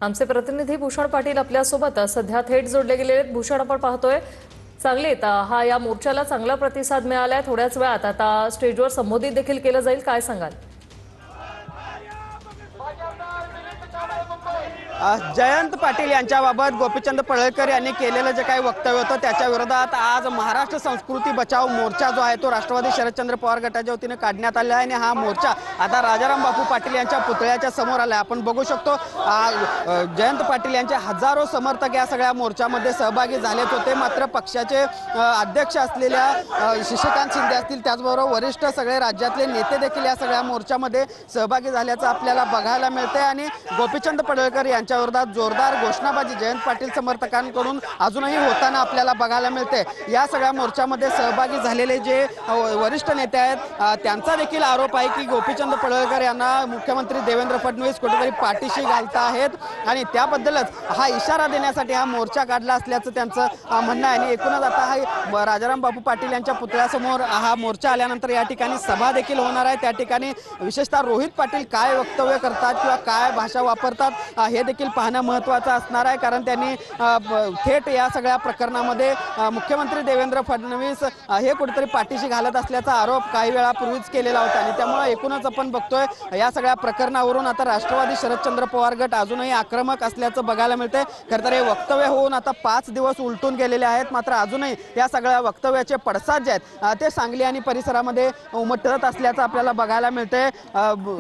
आमचे प्रतिनिधी भूषण पाटील आपल्यासोबत सध्या थेट जोडले गेलेले आहेत। भूषण, आपण पाहतोय सांगलीत हा या मोर्चाला चांगला प्रतिसाद मिळालाय। थोड्याच वेळात आता स्टेजवर संबोधित देखील केलं जाईल, काय सांगाल? जयंत पाटील यांच्याबाबत गोपीचंद पडळकर यांनी केलेलं जे काही वक्तव्य होतं त्याच्या विरोधात आज महाराष्ट्र संस्कृती बचाव मोर्चा जो आहे तो राष्ट्रवादी शरदचंद्र पवार गटाच्या वतीने काढण्यात आला आहे आणि हा मोर्चा आता राजाराम बापू पाटील यांच्या पुतळ्याच्या समोर आला आहे। आपण बघू शकतो जयंत पाटील यांचे हजारो समर्थक या सगळ्या मोर्चामध्ये सहभागी झालेच होते, मात्र पक्षाचे अध्यक्ष असलेल्या शशिकांत शिंदे असतील, त्याचबरोबर वरिष्ठ सगळे राज्यातले नेते देखील या सगळ्या मोर्चामध्ये सहभागी झाल्याचं आपल्याला बघायला मिळते आणि गोपीचंद पडळकर यांच्या विरोधात जोरदार घोषणाबाजी जयंत पाटील समर्थकांकडून अजूनही होताना आपल्याला बघायला मिळते। या सगळ्या मोर्चामध्ये सहभागी झालेले जे वरिष्ठ नेते आहेत त्यांचा देखील आरोप आहे की गोपीचंद पडळकर यांना मुख्यमंत्री देवेंद्र फडणवीस कुठेतरी पाठीशी घालत आहेत आणि त्याबद्दलच हा इशारा देण्यासाठी हा मोर्चा काढला असल्याचं त्यांचं म्हणणं आहे। आणि एकूणच आता हा राजाराम बापू पाटील यांच्या पुतळ्यासमोर हा मोर्चा आल्यानंतर या ठिकाणी सभा देखील होणार आहे। त्या ठिकाणी विशेषतः रोहित पाटील काय वक्तव्य करतात किंवा काय भाषा वापरतात हे देखील पाहणं महत्त्वाचं असणार आहे, कारण त्यांनी थेट या सगळ्या प्रकरणामध्ये मुख्यमंत्री देवेंद्र फडणवीस हे कुठेतरी पाठीशी घालत असल्याचा आरोप काही वेळापूर्वीच केलेला होता आणि त्यामुळे एकूणच आपण बघतोय या सगळ्या प्रकरणावरून आता राष्ट्रवादी शरदचंद्र पवार गट अजूनही आक्रमक असल्याचं बघायला मिळते। खरं तर हे वक्तव्य होऊन आता 5 दिवस उलटून गेलेले आहेत, मात्र अजूनही या सगळ्या वक्तव्याचे पडसाद जे आहेत ते सांगली आणि परिसरामध्ये उमटत असल्याचं आपल्याला बघायला मिळते।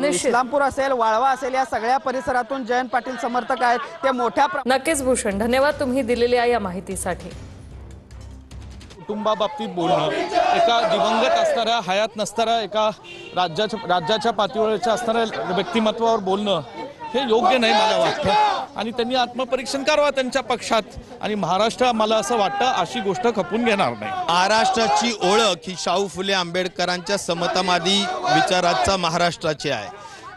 इस्लामपूर असेल, वाळवा असेल, या सगळ्या परिसरातून जयंत पाटील समर्थक आहेत ते मोठ्या नक्कीच भूषण, धन्यवाद तुम्ही दिलेल्या या माहितीसाठी। कुटुंबाबाबतीत बोलणं, एका दिवंगत असणाऱ्या हयात नसणाऱ्या एका राज्याच्या पातळीवरच्या असणाऱ्या व्यक्तिमत्वावर बोलणं हे योग्य नाही मला वाटतं आणि त्यांनी आत्मपरीक्षण करावं त्यांच्या पक्षात आणि महाराष्ट्र मला असं वाटतं अशी गोष्ट खपून घेणार नाही। महाराष्ट्राची ओळख ही शाहू फुले आंबेडकरांच्या समतावादी विचाराचा महाराष्ट्राची आहे।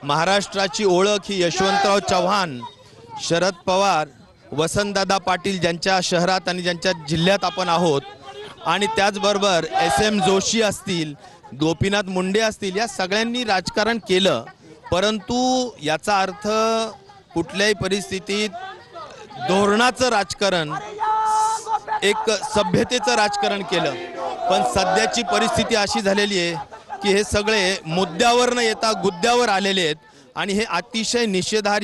महाराष्ट्राची ओळख ही यशवंतराव चव्हाण, शरद पवार, वसंतदादा पाटील ज्यांच्या शहरात आणि ज्यांच्या जिल्ह्यात आपण आहोत आणि त्याचबरोबर SM जोशी असतील, गोपीनाथ मुंडे असतील, या सगळ्यांनी राजकारण केलं, परंतु याचा अर्थ कुठल्याही परिस्थितीत धोरणाचं राजकारण, एक सभ्यतेचं राजकारण केलं। पण सध्याची परिस्थिती अशी झालेली आहे की हे सगळे मुद्द्यावर न येता गुद्द्यावर आलेले आहेत आणि हे अतिशय निषेधार्ह